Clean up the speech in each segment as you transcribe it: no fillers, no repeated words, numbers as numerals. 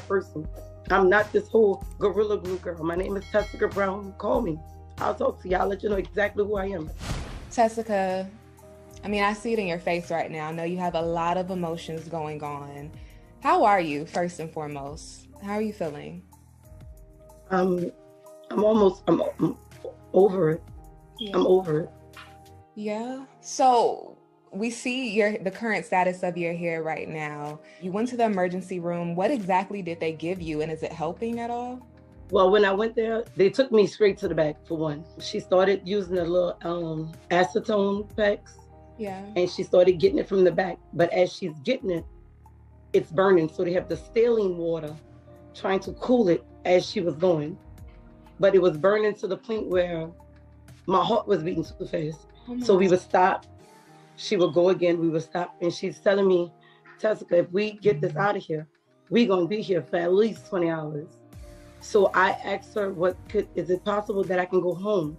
person. I'm not this whole gorilla glue girl. My name is Tessica Brown. Call me. I'll talk to you. I'll let you know exactly who I am. Tessica, I mean, I see it in your face right now. I know you have a lot of emotions going on. How are you, first and foremost? How are you feeling? I'm over it. Yeah. I'm over it. Yeah. So we see the current status of your hair right now. You went to the emergency room. What exactly did they give you, and is it helping at all? Well, when I went there, they took me straight to the back for one. She started using the little acetone packs. Yeah. And she started getting it from the back. But as she's getting it, it's burning. So they have the saline water trying to cool it as she was going. But it was burning to the point where my heart was beating too fast. Oh so we would stop. She would go again. We would stop. And she's telling me, Tessica, if we get this out of here, we're going to be here for at least 20 hours. So I asked her, is it possible that I can go home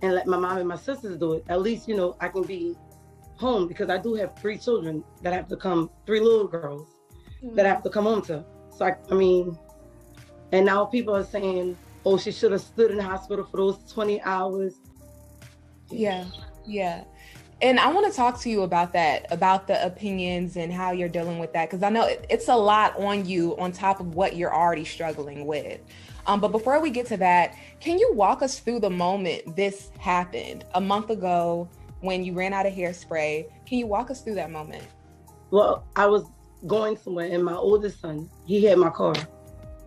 and let my mom and my sisters do it? At least, I can be home, because I do have 3 children that have to come, 3 little girls that I have to come home to. So I mean, and now people are saying, oh, she should have stood in the hospital for those 20 hours. Yeah. And I want to talk to you about that, about the opinions and how you're dealing with that, because I know it's a lot on you on top of what you're already struggling with. But before we get to that, can you walk us through the moment this happened a month ago when you ran out of hairspray? Can you walk us through that moment? Well, I was going somewhere, and my oldest son, he had my car.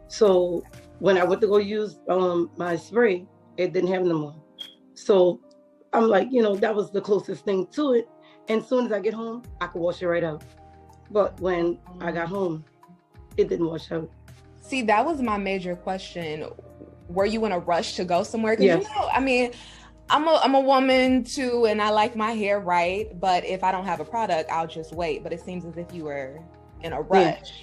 So when I went to go use my spray, it didn't have no more. So I'm like, that was the closest thing to it. And as soon as I get home, I could wash it right out. But when I got home, it didn't wash out. See, that was my major question. Were you in a rush to go somewhere? Yes. I mean, I'm a woman too, and I like my hair right. But if I don't have a product, I'll just wait. But it seems as if you were in a rush.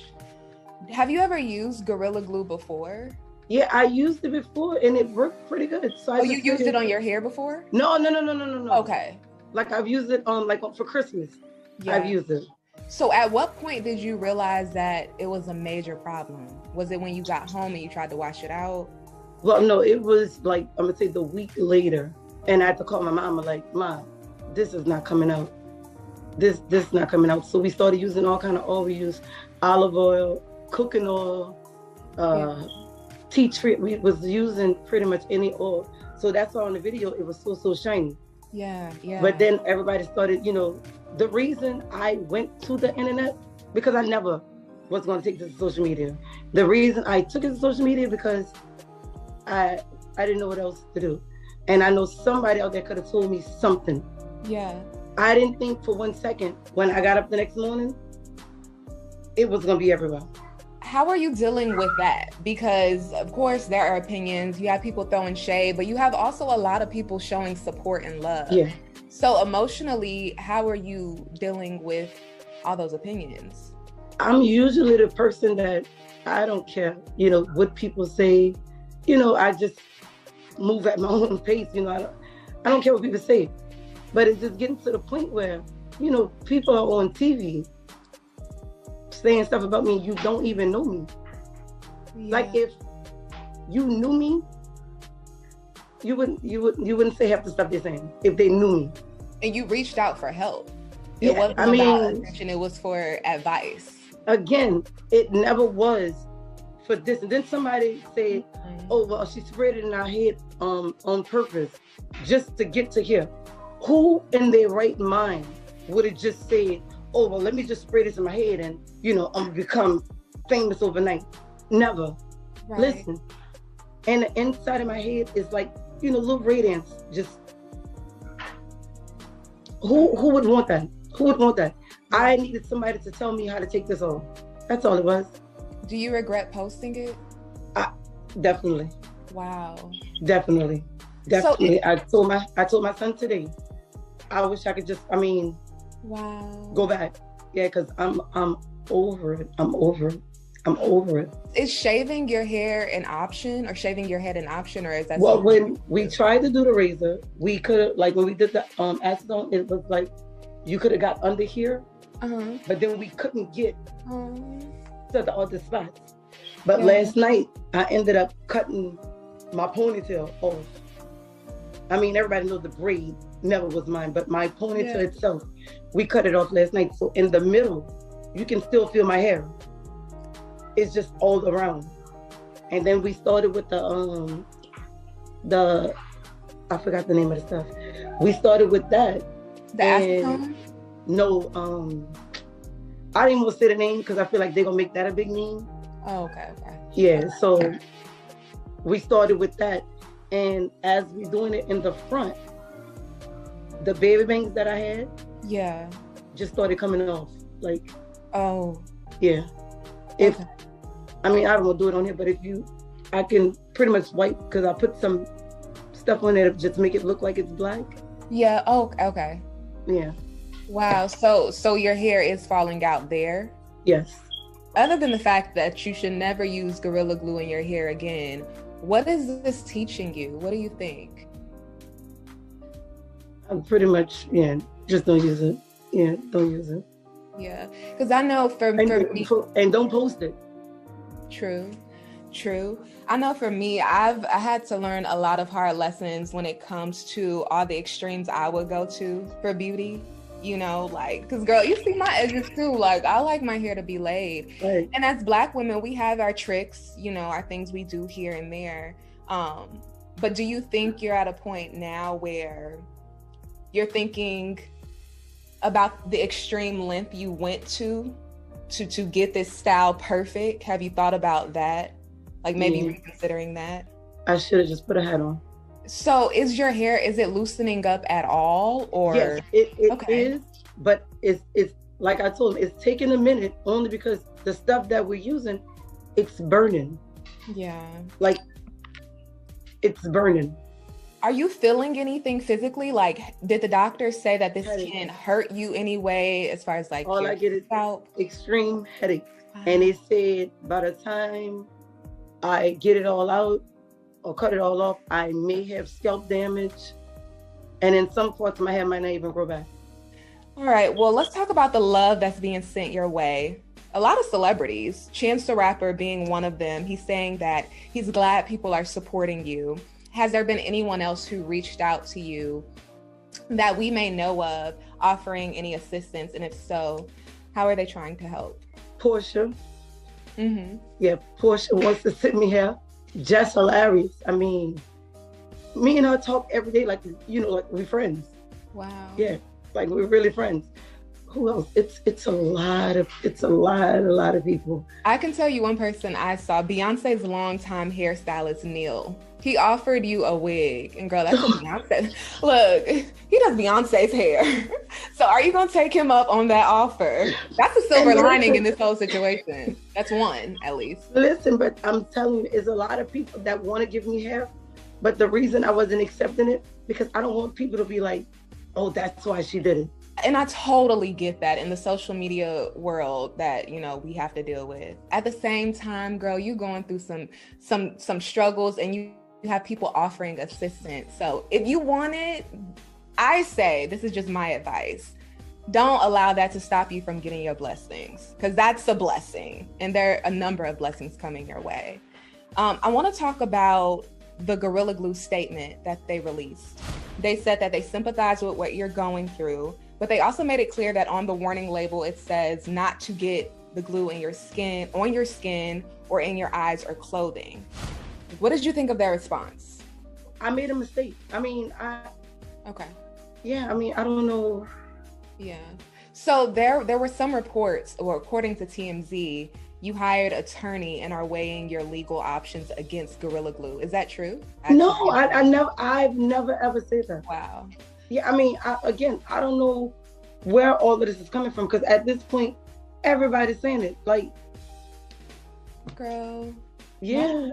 Yeah. Have you ever used Gorilla Glue before? Yeah, I used it before, and it worked pretty good. So you used it on your hair before? No. Okay. Like I've used it for Christmas. Yeah. I've used it. So at what point did you realize that it was a major problem? Was it when you got home and you tried to wash it out? Well, no, it was like, I'm gonna say the week later, and I had to call my mom. I'm like, Mom, this is not coming out. This is not coming out. So we started using all kind of oil. We used olive oil, cooking oil, tea tree. We was using pretty much any oil. So that's why on the video it was so shiny. Yeah. But then everybody started, the reason I went to the internet, because I never was going to take this to social media. The reason I took it to social media because I didn't know what else to do. And I know somebody out there could have told me something. Yeah. I didn't think for 1 second when I got up the next morning, it was going to be everywhere. How are you dealing with that? Because of course there are opinions, you have people throwing shade, but you have also a lot of people showing support and love. Yeah. So emotionally, how are you dealing with all those opinions? I'm usually the person that I don't care, what people say. I just move at my own pace. I don't care what people say. But it's just getting to the point where, people are on TV saying stuff about me, you don't even know me. Yeah. Like if you knew me, you wouldn't say half the stuff they're saying if they knew me. And you reached out for help. Yeah, it wasn't about attention, it was for advice. Again, it never was for this. And then somebody said, oh, well, she sprayed it in our head on purpose just to get to here. Who in their right mind would have just said, oh, well, let me just spray this in my head and, I'm gonna become famous overnight? Never. Right. Listen. And the inside of my head is like, little radiance. Just, who would want that? Who would want that? I needed somebody to tell me how to take this off. That's all it was. Do you regret posting it? Definitely. Wow. Definitely. So I told my son today, I wish I could just, wow. Go back. Yeah, because I'm over it. I'm over it. Is shaving your hair an option, or shaving your head an option, or is that? Well, when we tried to do the razor, we could have, like when we did the acetone, it was like you could have got under here, but then we couldn't get to the other spots. But last night, I ended up cutting my ponytail off. I mean, everybody knows the braid never was mine, but my ponytail itself, we cut it off last night. So in the middle, you can still feel my hair. It's just all around. And then we started with the I forgot the name of the stuff. We started with that. The acetone? No, I didn't want to say the name because I feel like they're gonna make that a big name. Oh, okay. Yeah, so we started with that. And as we doing it in the front, the baby bangs that I had, just started coming off. Like, yeah. If I mean, I don't want to do it on here, but I can pretty much wipe because I put some stuff on it to just make it look like it's black. Yeah. Oh, okay. Yeah. Wow. So your hair is falling out there? Yes. Other than the fact that you should never use Gorilla Glue in your hair again, what is this teaching you? What do you think? I'm pretty much, just don't use it. Yeah, don't use it. Yeah, because I know for me, and don't post it. True. I know for me, I had to learn a lot of hard lessons when it comes to all the extremes I would go to for beauty. You know, like, because girl, you see my edges too. Like, I like my hair to be laid. Right. And as Black women, we have our tricks, our things we do here and there. But do you think you're at a point now where you're thinking about the extreme length you went to get this style perfect? Have you thought about that? Like maybe reconsidering that? I should have just put a hat on. So is your hair, is it loosening up at all? Or yes, it is, but it's like I told him, it's taking a minute only because the stuff that we're using, it's burning. Yeah. Like, it's burning. Are you feeling anything physically? Like, did the doctor say that this can hurt you anyway, as far as like all I get is extreme headache. Wow. And they said by the time I get it all out or cut it all off, I may have scalp damage, and in some parts my hair might not even grow back. All right, well, let's talk about the love that's being sent your way. A lot of celebrities, Chance the Rapper being one of them, he's saying that he's glad people are supporting you. Has there been anyone else who reached out to you that we may know of offering any assistance? And if so, how are they trying to help? Portia. Yeah, Portia wants to send me hair. Just hilarious. I mean, me and her talk every day, like like we're friends. Wow. Yeah, like we're really friends. Who else? It's a lot of people. I can tell you one person I saw, Beyonce's longtime hairstylist, Neil. He offered you a wig, and girl, that's a Beyonce. Look, he does Beyonce's hair. So are you gonna take him up on that offer? That's a silver lining in this whole situation. That's one, at least. Listen, but I'm telling you, there's a lot of people that want to give me hair, but the reason I wasn't accepting it, because I don't want people to be like, oh, that's why she did it. And I totally get that in the social media world that, we have to deal with. At the same time, girl, you're going through some struggles, and you have people offering assistance. So if you want it, I say, this is just my advice, don't allow that to stop you from getting your blessings, because that's a blessing. And there are a number of blessings coming your way. I want to talk about the Gorilla Glue statement that they released. They said that they sympathize with what you're going through, but they also made it clear that on the warning label, it says not to get the glue in your skin, on your skin, or in your eyes or clothing. What did you think of their response? I made a mistake. Okay. Yeah, I don't know. Yeah. So there were some reports, or according to TMZ, you hired an attorney and are weighing your legal options against Gorilla Glue. Is that true? No, I've never ever said that. Wow. Yeah, I don't know where all of this is coming from, because at this point, everybody's saying it. Like, girl. Yeah.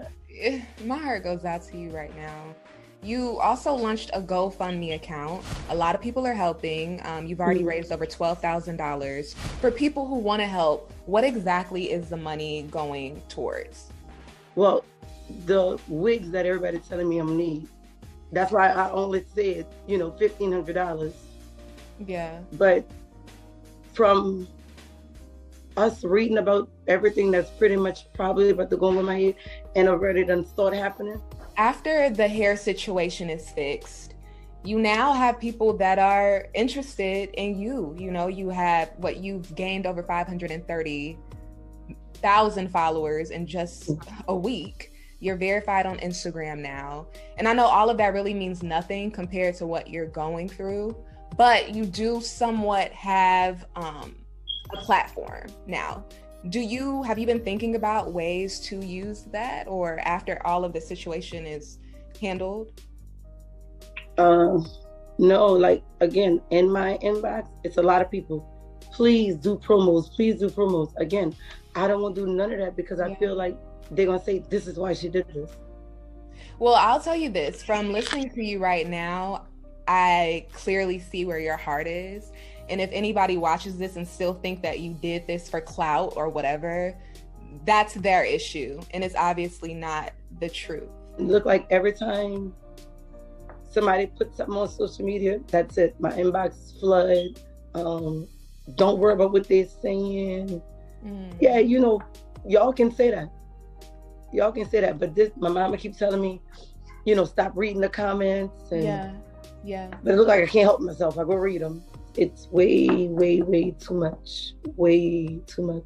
My heart goes out to you right now. You also launched a GoFundMe account. A lot of people are helping. You've already raised over $12,000. For people who want to help, what exactly is the money going towards? Well, the wigs that everybody's telling me I'm gonna need. That's why I only said, $1,500. Yeah. But from us reading about everything that's pretty much probably about to go over my head and already done start happening. After the hair situation is fixed, you now have people that are interested in you. You know, you have you've gained over 530,000 followers in just a week. You're verified on Instagram now. And I know all of that really means nothing compared to what you're going through, but you do somewhat have a platform now. Have you been thinking about ways to use that, or after all of the situation is handled? No, like, again, in my inbox, it's a lot of people. Please do promos. Please do promos. Again, I don't want to do none of that because I feel like they're going to say, this is why she did this. Well, I'll tell you this, from listening to you right now, I clearly see where your heart is. And if anybody watches this and still think that you did this for clout or whatever, that's their issue. And it's obviously not the truth. It looked like every time somebody puts something on social media, that's it. My inbox flood. Don't worry about what they're saying. Yeah, you know, y'all can say that. Y'all can say that. But my mama keeps telling me, you know, stop reading the comments. And, yeah. But it looks like I can't help myself. I go read them. It's way, way, way too much. Way too much.